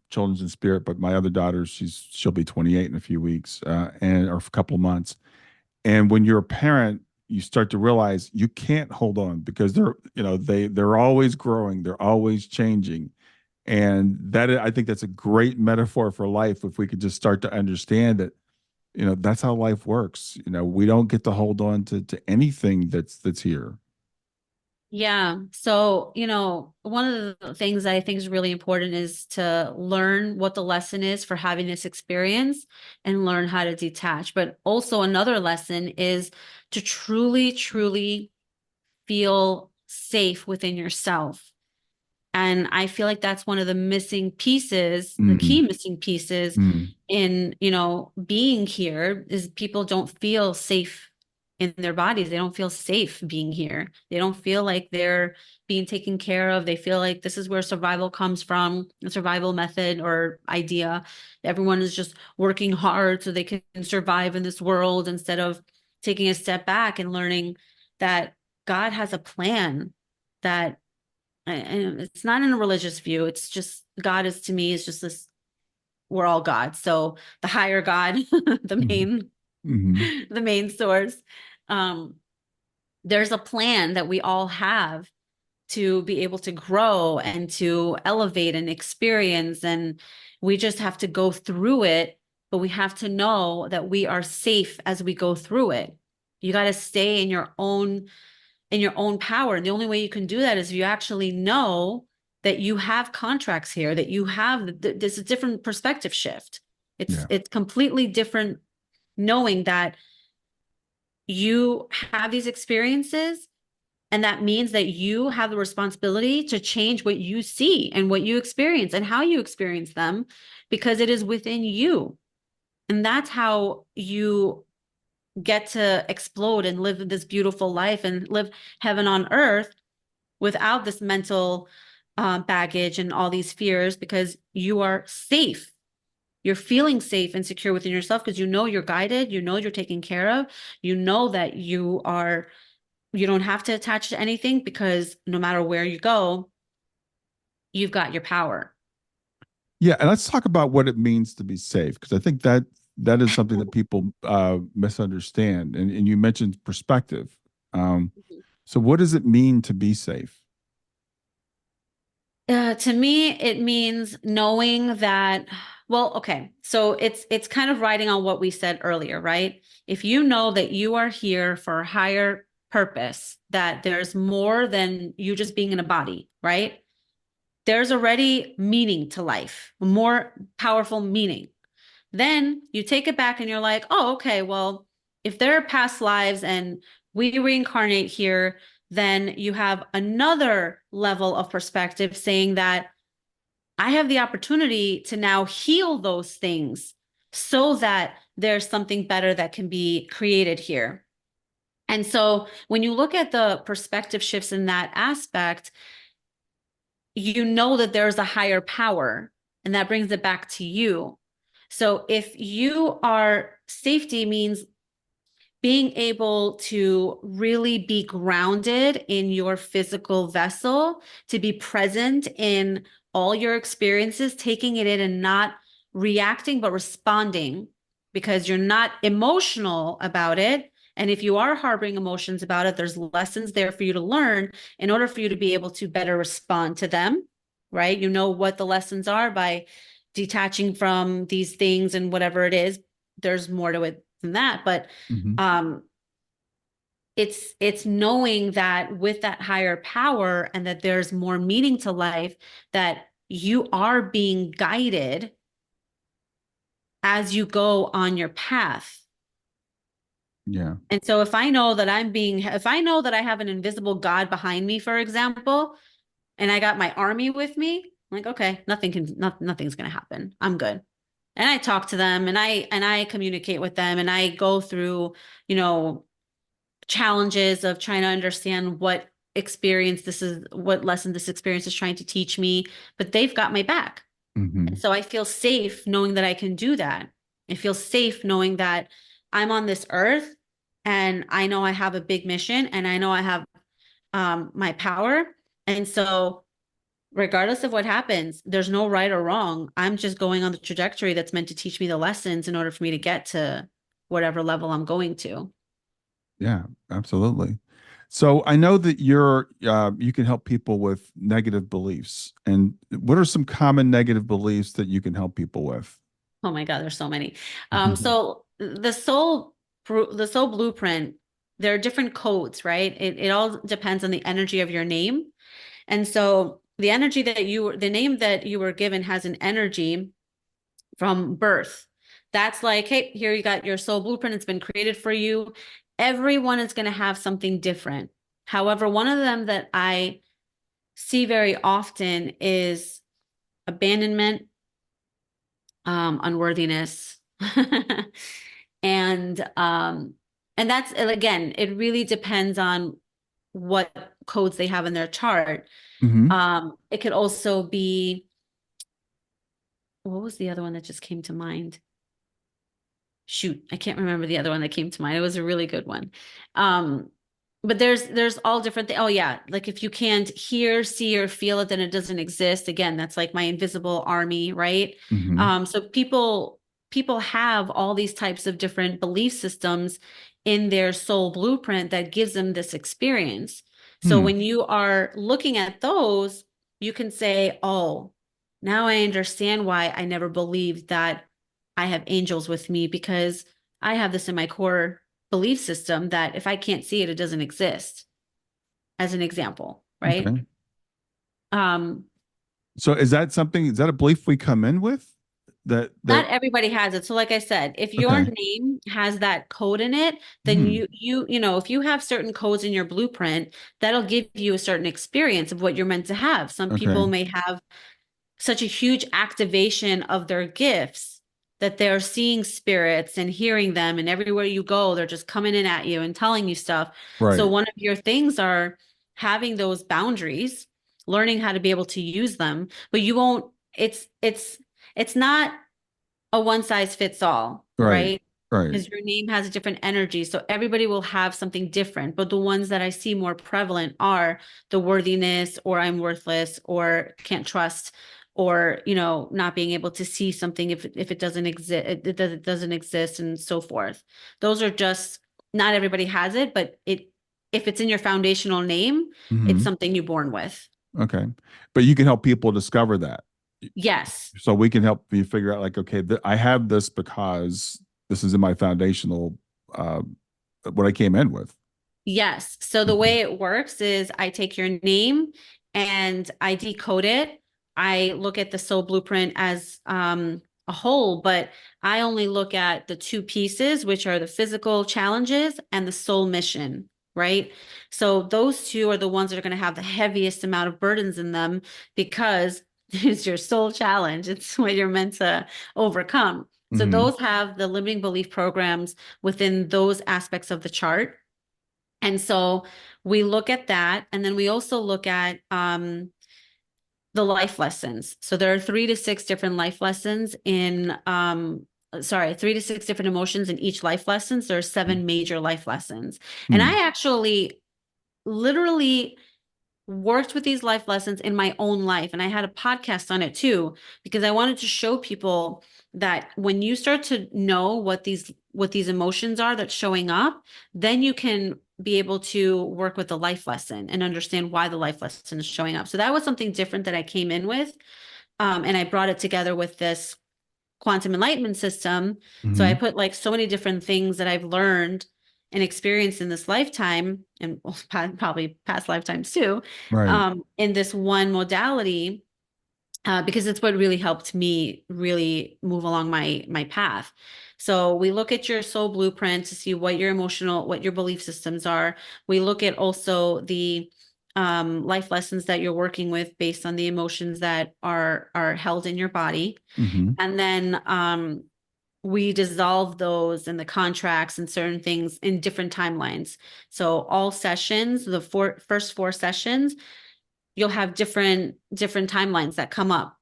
A: children's in spirit, but my other daughter, she'll be 28 in a few weeks, and or a couple of months. And when you're a parent, you start to realize you can't hold on because they're always growing, they're always changing, and I think that's a great metaphor for life. If we could just start to understand that, that's how life works. We don't get to hold on to anything that's here.
B: Yeah. So, one of the things I think is really important is to learn what the lesson is for having this experience and learn how to detach. But also, another lesson is to truly, truly feel safe within yourself. And I feel like that's one of the missing pieces, the
A: Mm-hmm.
B: key missing pieces
A: Mm-hmm.
B: in, being here is people don't feel safe in their bodies. They don't feel safe being here. They don't feel like they're being taken care of. They feel like this is where survival comes from, a survival method or idea. Everyone is just working hard so they can survive in this world instead of taking a step back and learning that God has a plan that and it's not in a religious view. It's just God is to me is just this. We're all God. So the higher God, the
A: Mm-hmm.
B: main,
A: Mm-hmm.
B: the main source. Um, there's a plan that we all have to be able to grow and to elevate and experience, and we just have to go through it. But we have to know that we are safe as we go through it. You got to stay in your own power. And the only way you can do that is if you actually know that you have contracts here, that you have this a different perspective shift. It's
A: Yeah.
B: it's completely different knowing that you have these experiences and that means that you have the responsibility to change what you see and what you experience and how you experience them because it is within you. And that's how you get to explode and live this beautiful life and live heaven on earth without this mental baggage and all these fears because you are safe. You're feeling safe and secure within yourself because you know you're guided, you know you're taken care of, you know that you are You don't have to attach to anything because no matter where you go, you've got your power.
A: Yeah, and let's talk about what it means to be safe, because I think that is something that people misunderstand. And you mentioned perspective. So what does it mean to be safe?
B: To me, it means knowing that, well, okay. So it's kind of riding on what we said earlier, right? If you know that you are here for a higher purpose, that there's more than you just being in a body, right? There's already meaning to life, more powerful meaning. Then you take it back and you're like, oh, okay, well, if there are past lives and we reincarnate here, then you have another level of perspective saying that I have the opportunity to now heal those things so that there's something better that can be created here. And so when you look at the perspective shifts in that aspect, you know that there's a higher power, and that brings it back to you. So if you are, safety means being able to really be grounded in your physical vessel, to be present in all your experiences, taking it in and not reacting, but responding because you're not emotional about it. And if you are harboring emotions about it, there's lessons there for you to learn in order for you to be able to better respond to them, right? You know what the lessons are by detaching from these things and whatever it is. There's more to it than that. But
A: Mhm.
B: um, it's knowing that with that higher power and that there's more meaning to life, that you are being guided as you go on your path.
A: Yeah.
B: And so if I know that I have an invisible God behind me, for example, and I got my army with me, I'm like, okay, nothing's going to happen. I'm good. And I talk to them and I communicate with them and I go through, you know, challenges of trying to understand what lesson this experience is trying to teach me, but they've got my back. And
A: Hmm.
B: so I feel safe knowing that I can do that. I feel safe knowing that I'm on this earth and I know I have a big mission and I know I have my power. And so regardless of what happens, there's no right or wrong. I'm just going on the trajectory that's meant to teach me the lessons in order for me to get to whatever level I'm going to.
A: Yeah, absolutely. So I know that you can help people with negative beliefs. And what are some common negative beliefs that you can help people with?
B: Oh my God, there's so many.
A: Mhm.
B: So the soul blueprint, there are different codes, right? It all depends on the energy of your name. And so the name that you were given has an energy from birth. That's like, hey, here you got your soul blueprint. It's been created for you. Everyone is going to have something different. However, one of them that I see very often is abandonment, unworthiness. and and that's, again, it really depends on what codes they have in their chart.
A: Hmm.
B: It could also be, what was the other one that just came to mind? Shoot, I can't remember the other one that came to mind. It was a really good one. Um, but there's all different things. Oh yeah, like if you can't hear, see, or feel it, then it doesn't exist. Again, that's like my invisible army, right?
A: Hmm.
B: So people have all these types of different belief systems in their soul blueprint that gives them this experience. So
A: Hmm.
B: when you are looking at those, you can say, oh, now I understand why I never believed that I have angels with me, because I have this in my core belief system that if I can't see it, it doesn't exist, as an example, right?
A: Okay.
B: Um,
A: So is that a belief we come in with? That
B: Not everybody has it. So like I said, if your
A: okay.
B: name has that code in it, then
A: Hmm.
B: you know, if you have certain codes in your blueprint, that'll give you a certain experience of what you're meant to have. Some people
A: Okay.
B: may have such a huge activation of their gifts that they're seeing spirits and hearing them, and everywhere you go they're just coming in at you and telling you stuff. So
A: Right.
B: one of your things are having those boundaries, learning how to be able to use them, but you won't, it's not a one size fits all,
A: Right.
B: right?
A: Right.
B: because your name has a different energy. So everybody will have something different. But the ones that I see more prevalent are the worthiness, or I'm worthless, or can't trust, or not being able to see something if it doesn't exist, it doesn't exist, and so forth. Those are just, not everybody has it, but if it's in your foundational name, it's
A: Hmm.
B: something you're born with.
A: Okay. But you can help people discover that.
B: Yes.
A: So we can help you figure out, like, okay, I have this because this is in my foundational, uh, what I came in with.
B: Yes. So the
A: Mhm.
B: way it works is I take your name and I decode it. I look at the soul blueprint as a whole, but I only look at the two pieces, which are the physical challenges and the soul mission, right? So those two are the ones that are going to have the heaviest amount of burdens in them, because it's your soul challenge. It's what you're meant to overcome. So
A: Mhm.
B: those have the limiting belief programs within those aspects of the chart. And so we look at that, and then we also look at the life lessons. So there are 3 to 6 different life lessons in, sorry, 3 to 6 different emotions in each life lessons. There are 7 major life lessons. And
A: Hmm.
B: I actually literally worked with these life lessons in my own life. And I had a podcast on it too, because I wanted to show people that when you start to know what these emotions are that's showing up, then you can be able to work with the life lesson and understand why the life lesson is showing up. So that was something different that I came in with. And I brought it together with this quantum enlightenment system. So I
A: Hmm.
B: put like so many different things that I've learned and experienced in this lifetime, and probably past lifetimes too,
A: Right.
B: in this one modality, because it's what really helped me really move along my path. So we look at your soul blueprint to see what your belief systems are. We look at also the life lessons that you're working with based on the emotions that are held in your body.
A: Hmm.
B: And then we dissolve those and the contracts and certain things in different timelines. So all sessions, the first 4 sessions, you'll have different timelines that come up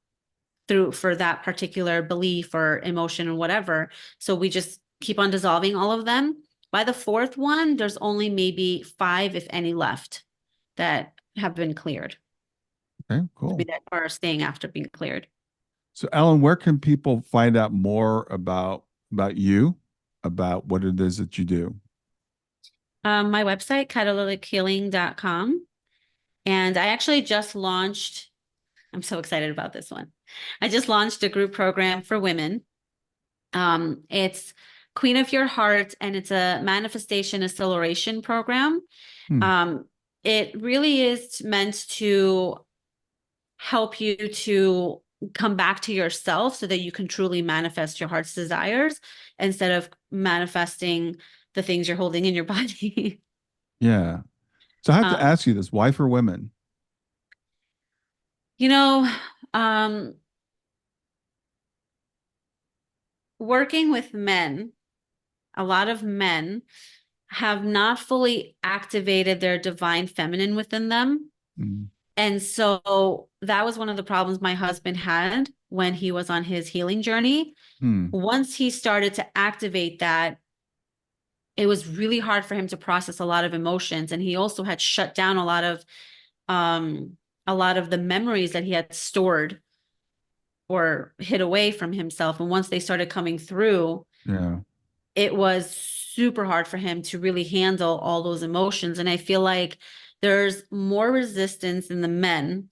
B: through for that particular belief or emotion or whatever. So we just keep on dissolving all of them. By the fourth one, there's only maybe 5, if any, left that have been cleared,
A: Okay, cool.
B: that are staying after being cleared.
A: So, Ellen, where can people find out more about you, about what it is that you do?
B: My website, catalytichealing.com. And I actually just launched, I'm so excited about this one. I just launched a group program for women. It's Queen of Your Heart, and it's a manifestation acceleration program.
A: Hmm.
B: Um, it really is meant to help you to come back to yourself so that you can truly manifest your heart's desires instead of manifesting the things you're holding in your body.
A: Yeah. So I have to
B: um,
A: ask you this: why for women?
B: you know, um, working with men, a lot of men have not fully activated their divine feminine within them.
A: Mm.
B: And so that was one of the problems my husband had when he was on his healing journey.
A: Hmm.
B: Once he started to activate that, it was really hard for him to process a lot of emotions. And he also had shut down a lot of the memories that he had stored or hid away from himself. And once they started coming through,
A: Yeah.
B: it was super hard for him to really handle all those emotions. And I feel like there's more resistance in the men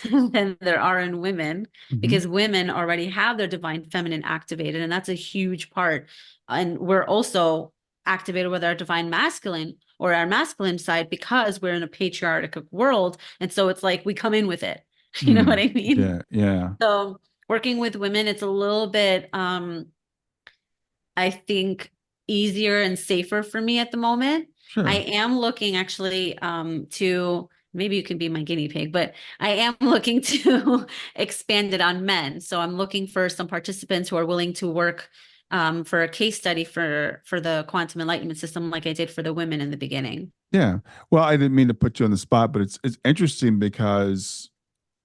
B: than there are in women,
A: Hmm.
B: because women already have their divine feminine activated, and that's a huge part. And we're also activated with our divine masculine or our masculine side, because we're in a patriarchal world. And so it's like we come in with it. You know what
A: Mm.
B: I mean?
A: Yeah. Yeah.
B: So working with women, it's a little bit I think easier and safer for me at the moment. I
A: Sure.
B: am looking actually to, maybe you can be my guinea pig, but I am looking to expand it on men. So I'm looking for some participants who are willing to work for a case study for the quantum enlightenment system, like I did for the women in the beginning.
A: Yeah. Well, I didn't mean to put you on the spot, but it's interesting because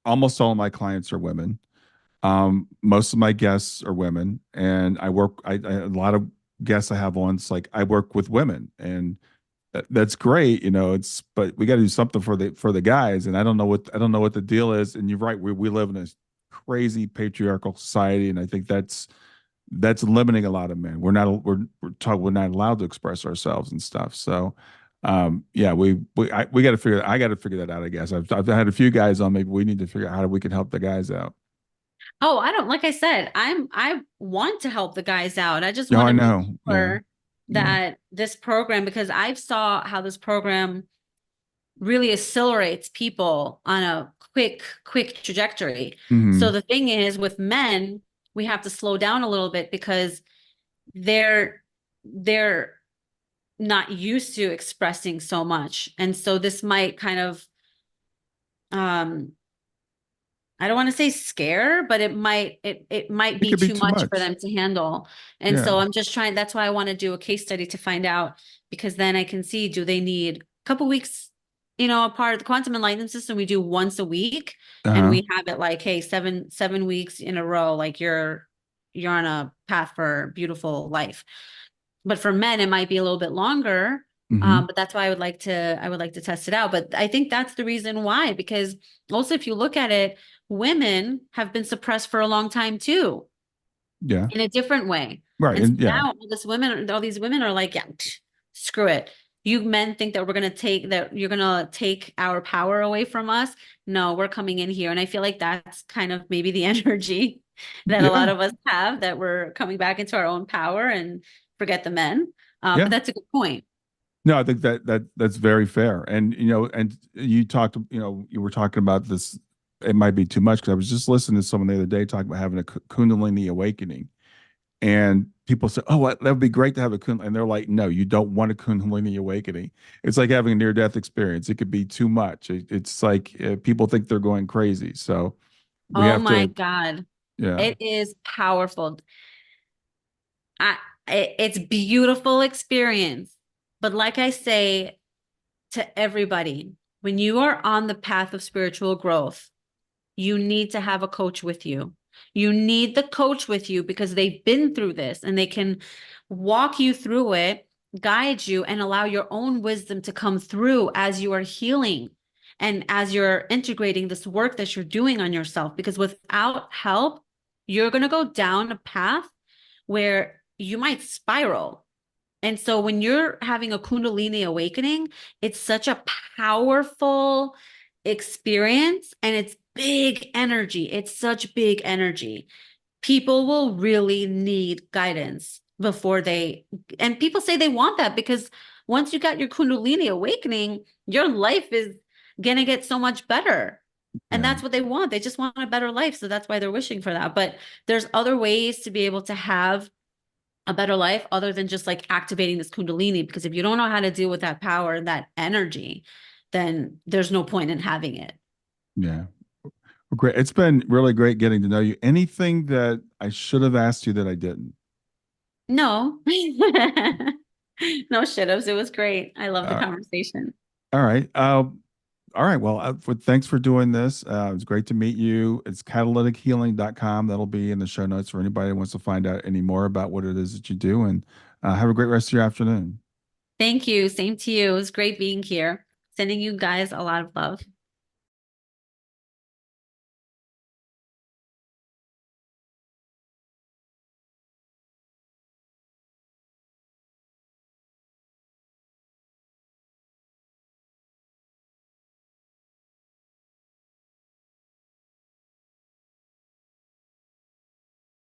A: almost all of my clients are women. Most of my guests are women, and I work. A lot of guests I have on, it's like I work with women, and that's great, it's but we got to do something for the guys, and I don't know what the deal is. And you're right, we live in a crazy patriarchal society, and I think that's limiting a lot of men. We're not allowed to express ourselves and stuff. So yeah, we got to figure I got to figure that out, I guess. I've had a few guys on, maybe we need to figure out how we can help the guys out.
B: Oh, I don't, like I said, I want to help the guys out. I just
A: Oh,
B: want
A: I
B: to make
A: know. Yeah.
B: sure
A: Yeah.
B: that this program, because I've saw how this program really accelerates people on a quick trajectory. So
A: Hmm.
B: the thing is, with men, we have to slow down a little bit because they're not used to expressing so much. And so this might kind of um I don't want to say scare, but it might
A: It
B: be
A: could be
B: too
A: too
B: much for
A: much.
B: them to handle. And
A: Yeah.
B: so I'm just trying, that's why I want to do a case study to find out, because then I can see, do they need a couple weeks, apart. The Quantum Enlightenment System we do once a week, and
A: Uh-huh.
B: we have it like, hey, seven weeks in a row, like you're on a path for beautiful life. But for men, it might be a little bit longer.
A: Hmm.
B: But that's why I would like to test it out. But I think that's the reason why, because also if you look at it, women have been suppressed for a long time too,
A: Yeah.
B: in a different way.
A: Right.
B: And so
A: And yeah.
B: now all these women are like, yeah, screw it. You men think that you're gonna take our power away from us. No, we're coming in here. And I feel like that's kind of maybe the energy that a lot
A: Yeah.
B: of us have, that we're coming back into our own power and forget the men. But
A: Yeah.
B: that's a good point.
A: No, I think that's very fair. And and you talked, you were talking about this. It might be too much because I was just listening to someone the other day talking about having a Kundalini awakening, and people say, "Oh, that would be great to have a Kundalini," and they're like, "No, you don't want a Kundalini awakening. It's like having a near death experience. It could be too much. It's like people think they're going crazy. So we
B: Oh
A: have
B: my
A: to,
B: God.
A: yeah,
B: It is powerful. I, it's beautiful experience. But like I say to everybody, when you are on the path of spiritual growth, you need to have a coach with you. You need the coach with you because they've been through this and they can walk you through it, guide you, and allow your own wisdom to come through as you are healing and as you're integrating this work that you're doing on yourself. Because without help, you're going to go down a path where you might spiral. And so when you're having a Kundalini awakening, it's such a powerful experience and it's big energy. It's such big energy. People will really need guidance and people say they want that because once you got your Kundalini awakening, your life is going to get so much better. And
A: yeah,
B: that's what they want. They just want a better life. So that's why they're wishing for that. But there's other ways to be able to have a better life other than just like activating this Kundalini. Because if you don't know how to deal with that power and that energy, then there's no point in having it.
A: yeah. Well, great. It's been really great getting to know you. Anything that I should have asked you that I didn't?
B: No, no shit ups. It was great. I love the
A: Uh,
B: conversation.
A: all right. All right. Well, thanks for doing this. It was great to meet you. It's catalytichealing.com. That'll be in the show notes for anybody who wants to find out any more about what it is that you do. And have a great rest of your afternoon.
B: Thank you. Same to you. It was great being here. Sending you guys a lot of love.